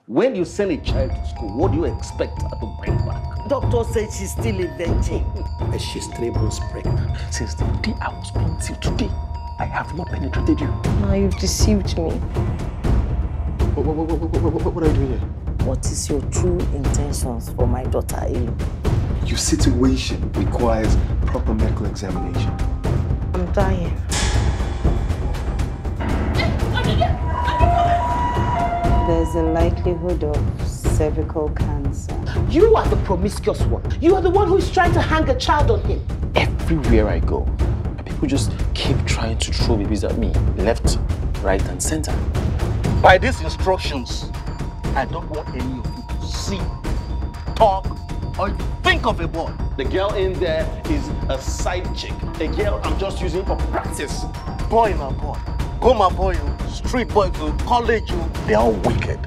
When you send a child to school, what do you expect her to bring back? Doctor said she's still a virgin. And she's 3 months pregnant. Since the day I was born till today, I have not penetrated you. Now you've deceived me. What are you doing here? What is your true intentions for my daughter, Elu? Your situation requires proper medical examination. I'm dying. There's a likelihood of cervical cancer. You are the promiscuous one. You are the one who is trying to hang a child on him. Everywhere I go, people just keep trying to throw babies at me, left, right, and center. By these instructions, I don't want any of you to see, talk, or think of a boy. The girl in there is a side chick. A girl I'm just using for practice. Boy, my boy. Go, my boy, you. Street boy, you. College, you. They are wicked.